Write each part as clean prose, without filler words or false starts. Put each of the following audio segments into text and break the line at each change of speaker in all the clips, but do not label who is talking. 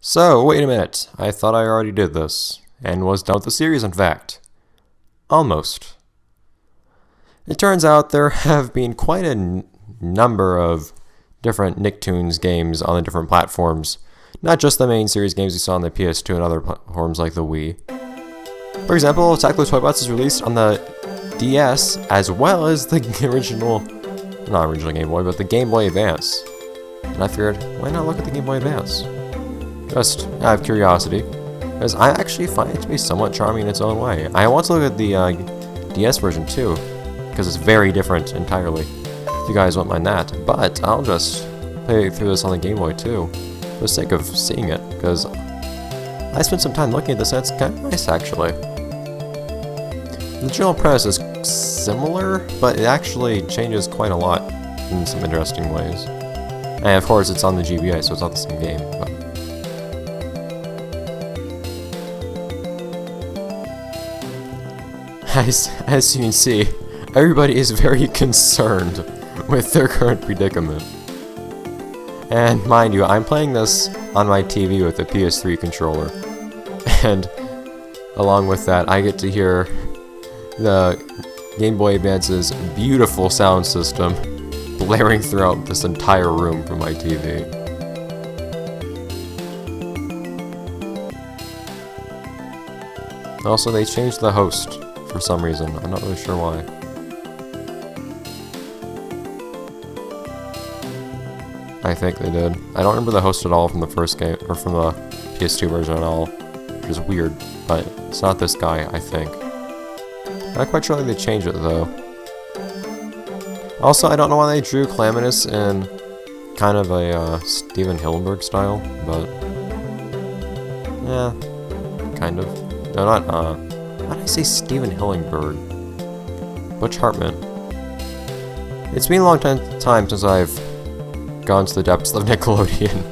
So, wait a minute. I thought I already did this, and was done with the series, in fact. Almost. It turns out there have been quite a number of different Nicktoons games on the different platforms. Not just the main series games you saw on the PS2 and other platforms like the Wii. For example, Attack of the Toybots is released on the DS, as well as the not original Game Boy, but the Game Boy Advance. And I figured, why not look at the Game Boy Advance? Just out of curiosity, because I actually find it to be somewhat charming in its own way. I want to look at the DS version too, because it's very different entirely. If you guys won't mind that, but I'll just play through this on the Game Boy too, for the sake of seeing it, because I spent some time looking at this and it's kind of nice actually. The general premise is similar, but it actually changes quite a lot in some interesting ways. And of course it's on the GBA, so it's not the same game. But as you can see, everybody is very concerned with their current predicament. And mind you, I'm playing this on my TV with a PS3 controller. And along with that, I get to hear the Game Boy Advance's beautiful sound system blaring throughout this entire room from my TV. Also, they changed the host for some reason. I'm not really sure why. I think they did. I don't remember the host at all from the first game, or from the PS2 version at all, which is weird, but it's not this guy, I think. I'm not quite sure they changed it, though. Also, I don't know why they drew Calamitous in kind of a Steven Hillenburg style, but yeah, kind of. No, not why did I say Steven Hillenburg? Butch Hartman. It's been a long time since I've gone to the depths of Nickelodeon.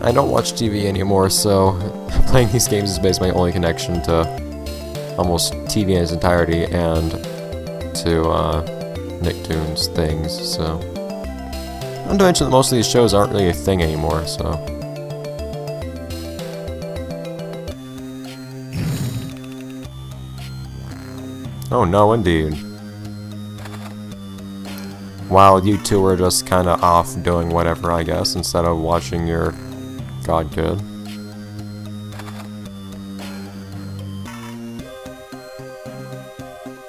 I don't watch TV anymore, so playing these games is basically my only connection to almost TV in its entirety and to Nicktoons things, so. Not to mention that most of these shows aren't really a thing anymore, so. Oh no, indeed. While you two were just kinda off doing whatever, I guess, instead of watching your God Kid.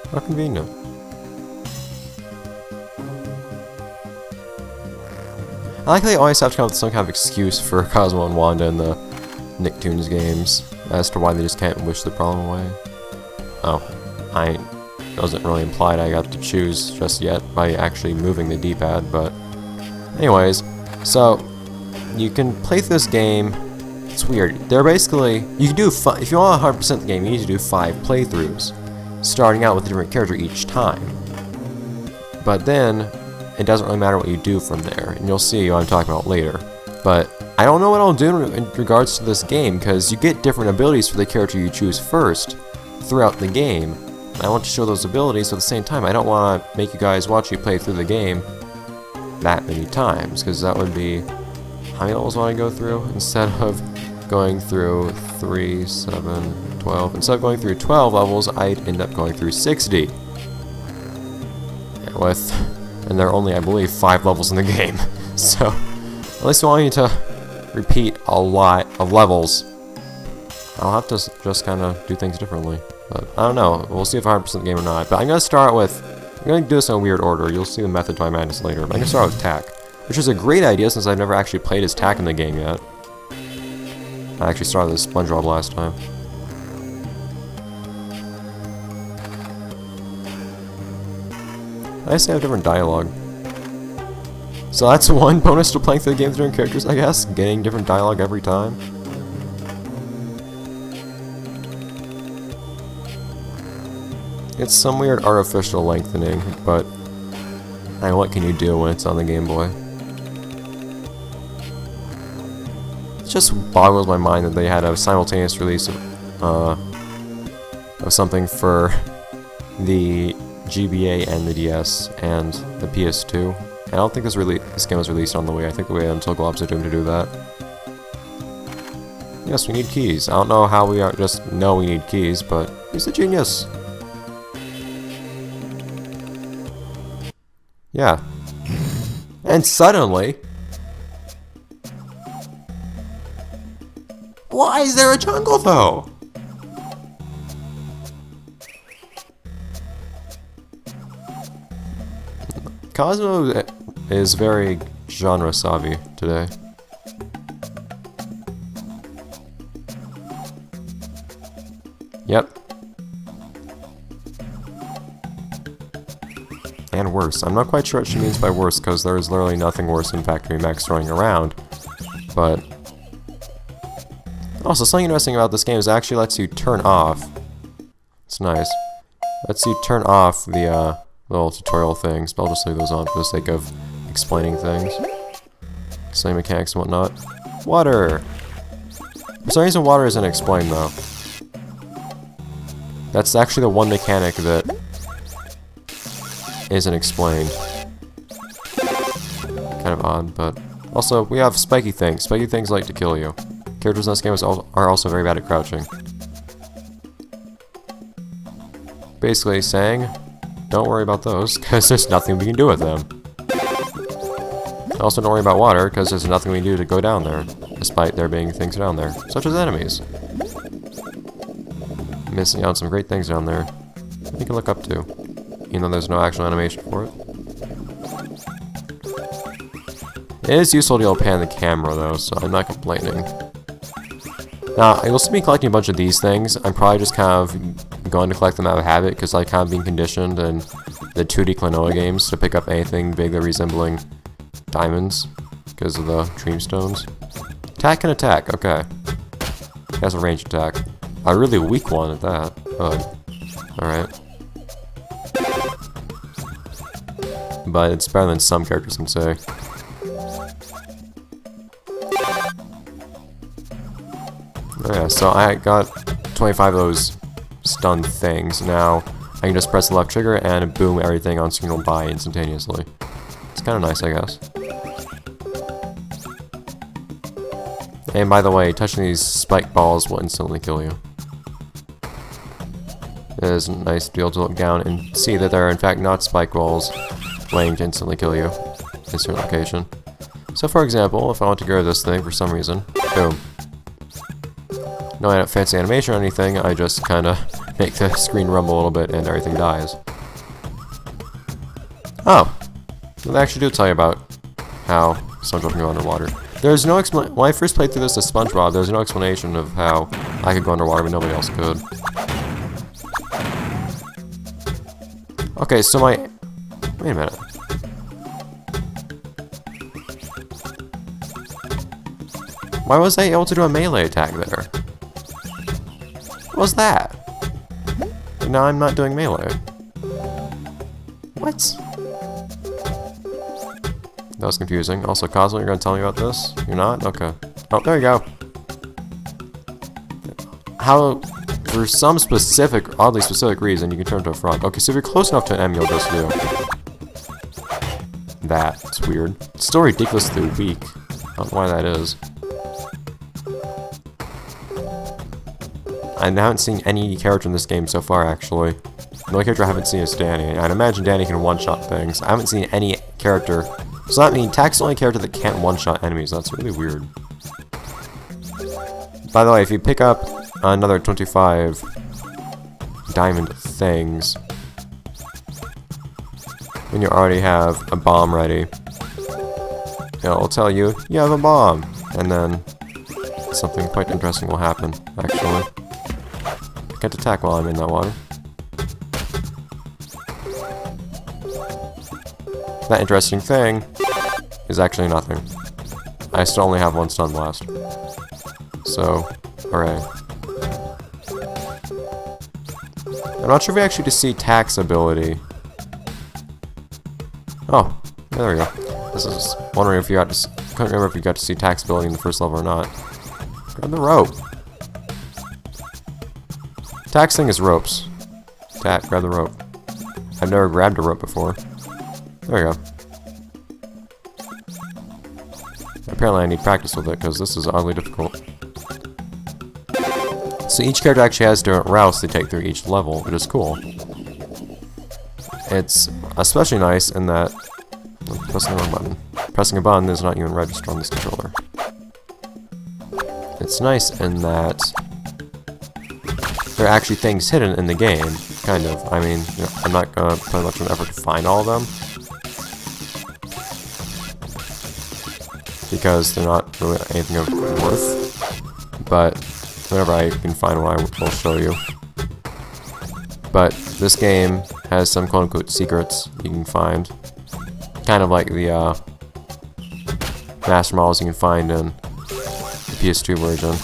How convenient. I like how they always have to come up with some kind of excuse for Cosmo and Wanda in the Nicktoons games as to why they just can't wish the problem away. Oh, it wasn't really implied I got to choose just yet by actually moving the D-pad, but anyways, so you can play through this game. It's weird. They're basically, you can do if you want 100% the game, you need to do 5 playthroughs, starting out with a different character each time. But then it doesn't really matter what you do from there, and you'll see what I'm talking about later. But I don't know what I'll do in regards to this game, because you get different abilities for the character you choose first throughout the game. I want to show those abilities, so at the same time, I don't want to make you guys watch you play through the game that many times, because that would be, how many levels want I go through? Instead of going through 3, 7, 12, instead of going through 12 levels, I'd end up going through 60. And there are only, I believe, 5 levels in the game. So, at least I want you to repeat a lot of levels. I'll have to just kind of do things differently. But I don't know. We'll see if I'm 100% the game or not. But I'm going to start with, I'm going to do this in a weird order. You'll see the method to my madness later. But I'm going to start with Tack, which is a great idea since I've never actually played as Tack in the game yet. I actually started as SpongeBob last time. I guess they have different dialogue. So that's one bonus to playing through the game with different characters, I guess. Getting different dialogue every time. It's some weird artificial lengthening, but what can you do when it's on the Game Boy? It just boggles my mind that they had a simultaneous release of something for the GBA and the DS and the PS2. I don't think this game was released on the Wii. I think we waited until Glob's Doom to do that. Yes, we need keys. I don't know how we just know we need keys, but he's a genius. Yeah. And suddenly... Why is there a jungle, though? Cosmo is very genre-savvy today. Yep. And worse. I'm not quite sure what she means by worse, because there is literally nothing worse than Factory Max throwing around. But... also, something interesting about this game is it actually lets you turn off... It's nice. Lets you turn off the, little tutorial things, but I'll just leave those on for the sake of explaining things. Explaining mechanics and whatnot. Water! For some reason, water isn't explained, though. That's actually the one mechanic that isn't explained. Kind of odd, but... also, we have spiky things. Spiky things like to kill you. Characters in this game are also very bad at crouching. Basically saying, don't worry about those, because there's nothing we can do with them. Also, don't worry about water, because there's nothing we can do to go down there, despite there being things down there, such as enemies. Missing out on some great things down there you can look up to, even though there's no actual animation for it. It is useful to be able to pan the camera, though, so I'm not complaining. Now, you'll see me collecting a bunch of these things. I'm probably just kind of going to collect them out of habit, because I kind of being conditioned in the 2D Klonoa games to pick up anything vaguely resembling diamonds, because of the Dreamstones. Attack and attack, okay. He has a range attack. A really weak one at that, but alright. But it's better than some characters can say. Yeah, so I got 25 of those stun things. Now I can just press the left trigger and boom, everything on screen will die instantaneously. It's kind of nice, I guess. And by the way, touching these spike balls will instantly kill you. It is nice to be able to look down and see that there are in fact not spike balls waiting to instantly kill you in a certain location. So for example, if I want to get rid of this thing for some reason, boom. No fancy animation or anything, I just kinda make the screen rumble a little bit and everything dies. Oh! They actually do tell you about how SpongeBob can go underwater. There's no when I first played through this as SpongeBob, there was no explanation of how I could go underwater, but nobody else could. Okay, so wait a minute. Why was I able to do a melee attack there? What was that? And now I'm not doing melee. What? That was confusing. Also, Cosmo, you're gonna tell me about this? You're not? Okay. Oh, there you go. How, for some specific, oddly specific reason, you can turn into a frog. Okay, so if you're close enough to an M, you'll just do that. It's weird. It's still ridiculously weak. I don't know why that is. I haven't seen any character in this game so far, actually. The only character I haven't seen is Danny. I'd imagine Danny can one-shot things. I haven't seen any character. So that means Tack's the only character that can't one-shot enemies. That's really weird. By the way, if you pick up another 25 diamond things, when you already have a bomb ready, it'll tell you, you have a bomb. And then something quite interesting will happen, actually. I can't attack while I'm in that water. That interesting thing is actually nothing. I still only have one stun blast. So, hooray. I'm not sure if we actually get to see Tack's ability. Oh, yeah, there we go. This is wondering if you got to. Couldn't remember if you got to see Tack's ability in the first level or not. Grab the rope. Tack's thing is ropes. Tack, grab the rope. I've never grabbed a rope before. There we go. Apparently I need practice with it, because this is oddly difficult. So each character actually has different routes they take through each level, which is cool. It's especially nice in that pressing the wrong button. Pressing a button is not even registered on this controller. It's nice in that there are actually things hidden in the game, kind of. I mean, you know, I'm not gonna put much of an effort to find all of them, because they're not really anything of worth, but whenever I can find one, I will show you. But this game has some quote-unquote secrets you can find, kind of like the master models you can find in the PS2 version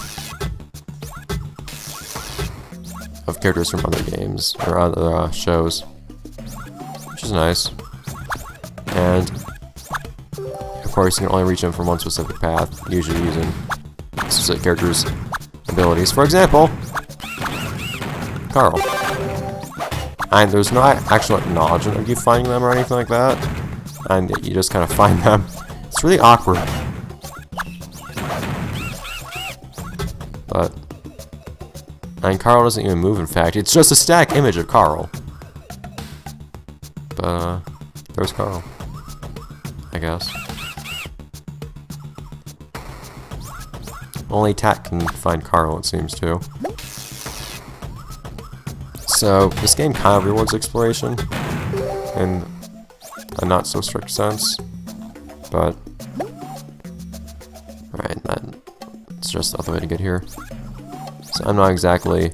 of characters from other games or other shows, which is nice. And of course, you can only reach them from one specific path, usually using specific characters' abilities. For example, Carl. And there's no actual acknowledgement of you finding them or anything like that, and you just kind of find them. It's really awkward. But and Carl doesn't even move, in fact. It's just a static image of Carl. But, there's Carl, I guess. Only Tat can find Carl, it seems to. So, this game kind of rewards exploration in a not so strict sense. But, alright, it's just the other way to get here. So I'm not exactly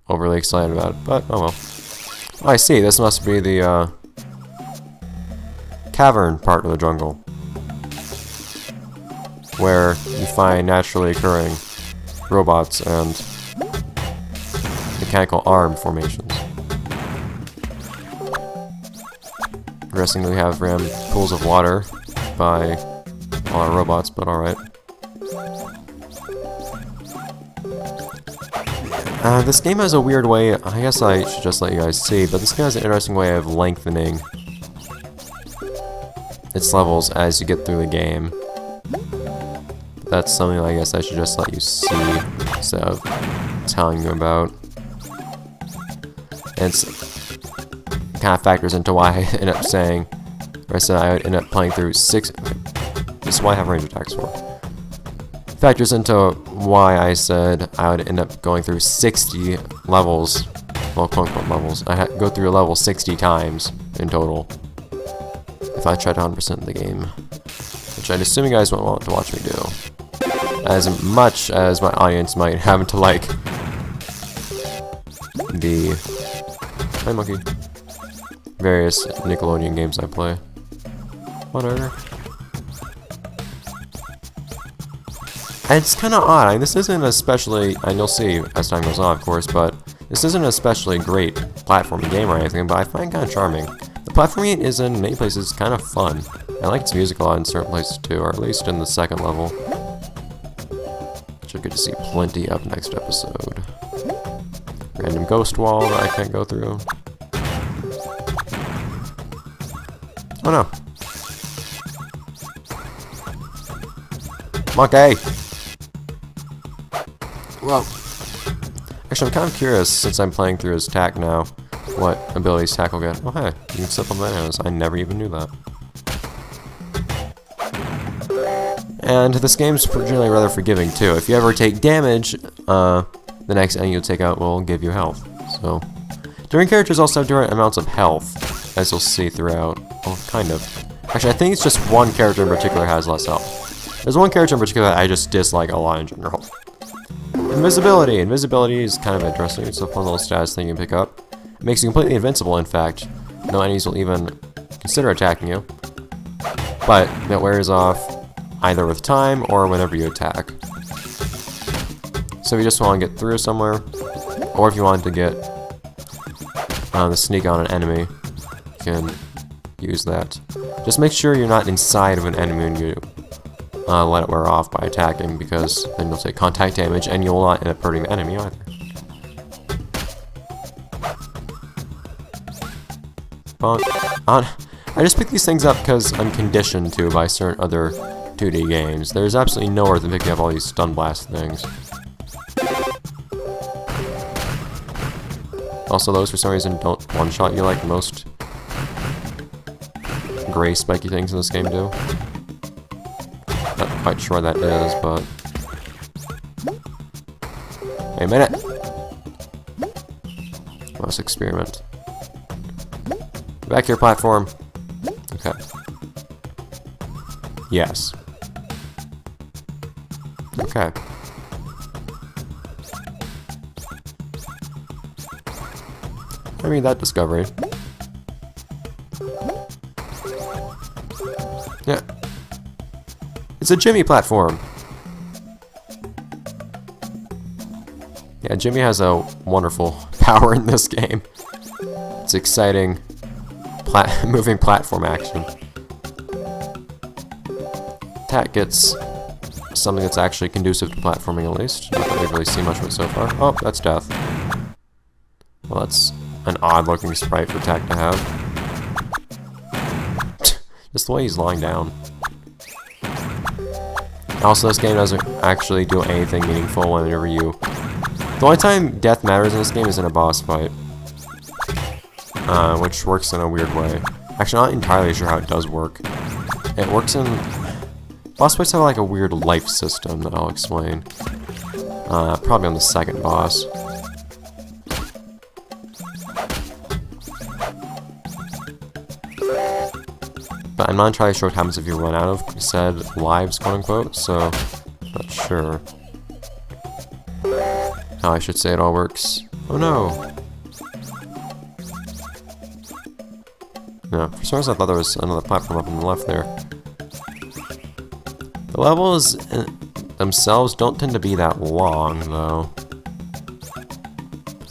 overly excited about it, but oh well. Oh, I see, this must be the cavern part of the jungle, where you find naturally occurring robots and mechanical arm formations. Interestingly, we have ram pools of water by all our robots, but alright. This game has a weird way, I guess I should just let you guys see, but this game has an interesting way of lengthening its levels as you get through the game. That's something I guess I should just let you see instead of telling you about. And it's kind of factors into why I end up saying, or I said I would end up playing through 6. This is why I have range attacks for. Factors into why I said I would end up going through 60 levels, well, quote-unquote levels. I had to go through a level 60 times in total if I tried to 100% the game, which I'd assume you guys won't want to watch me do, as much as my audience might happen to like the various Nickelodeon games I play. Whatever. And it's kind of odd. I mean, this isn't especially, and you'll see as time goes on, of course, but this isn't an especially great platforming game or anything, but I find it kind of charming. The platforming is in many places kind of fun. I like its music a lot in certain places too, or at least in the second level, which you'll get to see plenty of next episode. Random ghost wall that I can't go through. Oh no. Monkey! Well, actually I'm kind of curious, since I'm playing through his tack now, what abilities Tack will get. Oh hey, you can step on bananas. I never even knew that. And this game's generally rather forgiving too. If you ever take damage, the next enemy you'll take out will give you health. So, different characters also have different amounts of health, as you'll see throughout. Well, kind of. Actually, I think it's just one character in particular has less health. There's one character in particular that I just dislike a lot in general. Invisibility! Invisibility is kind of interesting. It's a fun little status thing you can pick up. It makes you completely invincible, in fact. No enemies will even consider attacking you. But it wears off either with time or whenever you attack. So if you just want to get through somewhere, or if you want to get the sneak on an enemy, you can use that. Just make sure you're not inside of an enemy when you let it wear off by attacking, because then you'll take contact damage and you'll not end up hurting the enemy either. But, I just pick these things up because I'm conditioned to by certain other 2D games. There's absolutely nowhere to pick up all these stun blast things. Also, those for some reason don't one-shot you like most gray spiky things in this game do. Not quite sure what that is, but... Wait a minute! Let's experiment. Back here, platform. Okay. Yes. Okay. I mean, that discovery. Yeah. It's a Jimmy platform. Yeah, Jimmy has a wonderful power in this game. It's exciting moving platform action. Tat gets something that's actually conducive to platforming, at least. Not that we've really seen much of it so far. Oh, that's death. Well, that's an odd-looking sprite for Tat to have. Just the way he's lying down. Also, this game doesn't actually do anything meaningful whenever you... The only time death matters in this game is in a boss fight. Which works in a weird way. Actually, I'm not entirely sure how it does work. It works in... Boss fights have like a weird life system that I'll explain. Probably on the second boss. But I'm not entirely sure what happens if you run out of said lives, quote-unquote, so... Not sure how I should say it all works. Oh no! No, for some reason I thought there was another platform up on the left there. The levels themselves don't tend to be that long, though.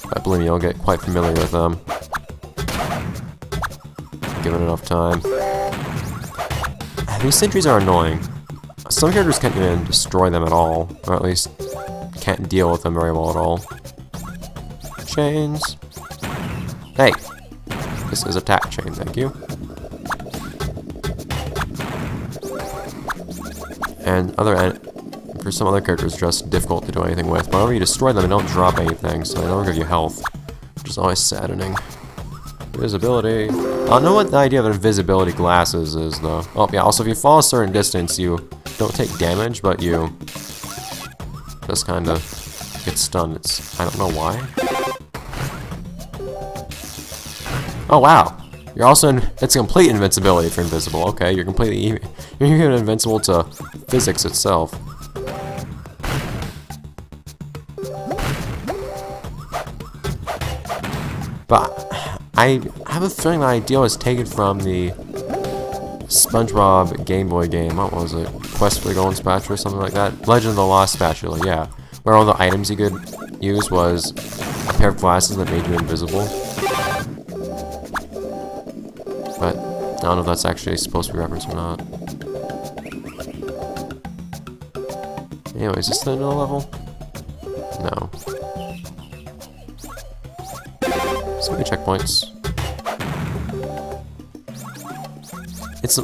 But believe me, you'll get quite familiar with them. Given enough time. These sentries are annoying. Some characters can't even destroy them at all, or at least can't deal with them very well at all. Chains. Hey! This is a tack chain, thank you. And for some other characters, just difficult to do anything with. But whenever you destroy them, they don't drop anything, so they don't give you health, which is always saddening. Invisibility. I don't know what the idea of invisibility glasses is, though. Oh, yeah, also if you fall a certain distance, you don't take damage, but you just kind of get stunned. I don't know why. Oh, wow. You're also it's complete invincibility if you're invisible. Okay, you're completely you're even invincible to physics itself. But I have a feeling the idea was taken from the SpongeBob Game Boy game. What was it? Quest for the Golden Spatula or something like that? Legend of the Lost Spatula, yeah. Where all the items you could use was a pair of glasses that made you invisible. But I don't know if that's actually supposed to be referenced or not. Anyway, is this the middle level? No. So many checkpoints. It's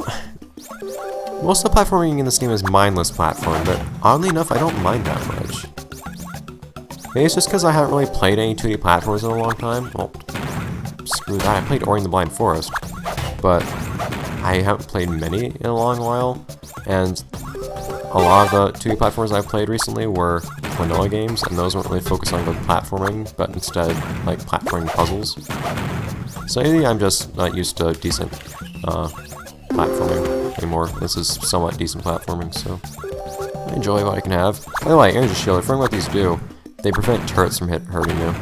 most of the platforming in this game is mindless platform, but oddly enough, I don't mind that much. Maybe it's just because I haven't really played any 2D platformers in a long time. Well, screw that. I played Ori and the Blind Forest, but I haven't played many in a long while, and a lot of the 2D platformers I've played recently were vanilla games, and those weren't really focused on good platforming, but instead, like, platforming puzzles. So maybe I'm just not used to decent platforming anymore. This is somewhat decent platforming, so I enjoy what I can have. By the way, energy shield, I forgot what these do. They prevent turrets from hurting you.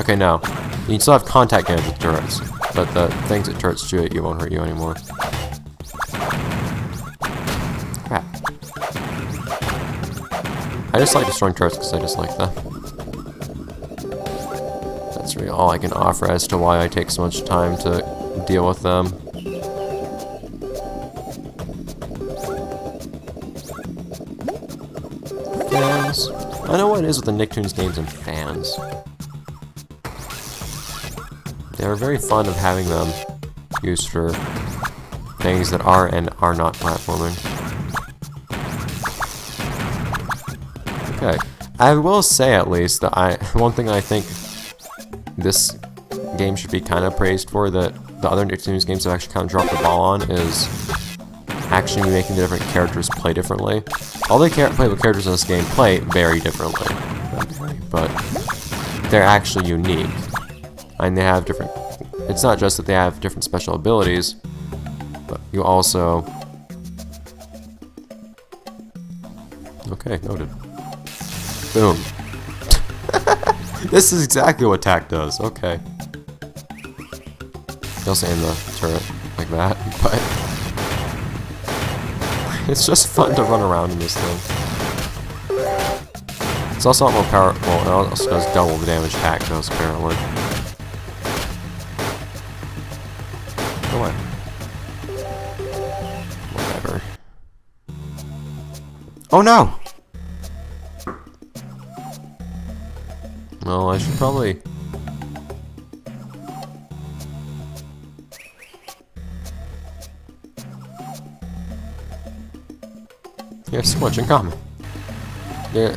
Okay, no. You can still have contact damage with turrets, but the things that turrets do at you won't hurt you anymore. Crap. I just like destroying turrets because I just like them. That's really all I can offer as to why I take so much time to deal with them. Fans. I know what it is with the Nicktoons games and fans. They're very fond of having them used for things that are and are not platforming. Okay. I will say at least that one thing I think this game should be kind of praised for that the other Nicktoons games have actually kind of dropped the ball on is actually making the different characters play differently. All the playable characters in this game play very differently, but they're actually unique, and they have different. It's not just that they have different special abilities, but you also. Okay, noted. Boom. This is exactly what attack does. Okay. You also aim the turret like that, but it's just fun to run around in this thing. It's also a lot more power. Well, it also does double the damage attack does apparently. No way. Whatever. Oh no! Well, I should probably. You have so much in common. Yeah,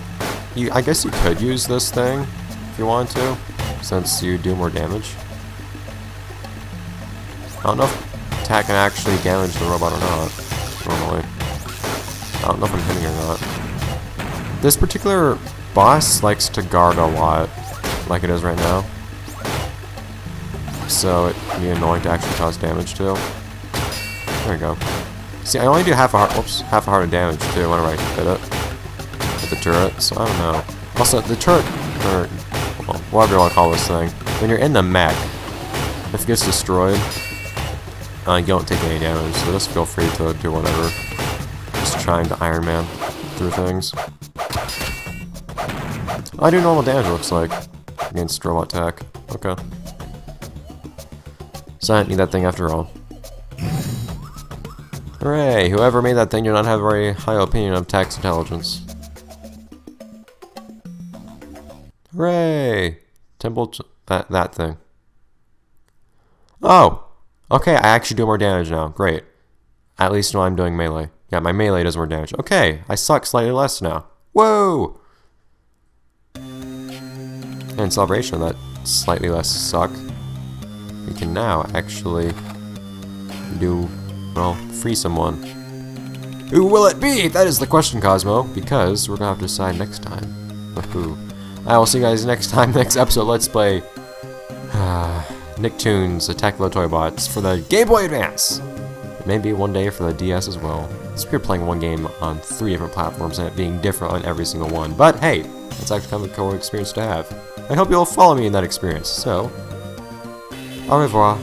I guess you could use this thing if you want to, since you do more damage. I don't know if attack can actually damage the robot or not, normally. I don't know if I'm hitting or not. This particular boss likes to guard a lot, like it is right now. So it can be annoying to actually cause damage to. There we go. See, I only do half a heart. Whoops, half a heart of damage too whenever I hit it with the turret. So I don't know. Also, the turret, or well, whatever you want to call this thing, when you're in the mech, if it gets destroyed, you don't take any damage. So just feel free to do whatever. Just trying to Iron Man through things. I do normal damage. It looks like against robot attack. Okay. So I didn't need that thing after all. Hooray! Whoever made that thing did not have a very high opinion of tax intelligence. Hooray! Temple that thing. Oh! Okay, I actually do more damage now. Great. At least now I'm doing melee. Yeah, my melee does more damage. Okay, I suck slightly less now. Whoa! And in celebration of that slightly less suck, we can now actually do, well, free someone. Who will it be? That is the question, Cosmo, because we're gonna have to decide next time. Woohoo. I will see you guys next time, next episode. Let's play Nicktoons Attack the Toybots for the Game Boy Advance. Maybe one day for the DS as well. So we're playing one game on 3 different platforms and it being different on every single one. But hey, it's actually kind of a cool experience to have. I hope you'll follow me in that experience. So, au revoir.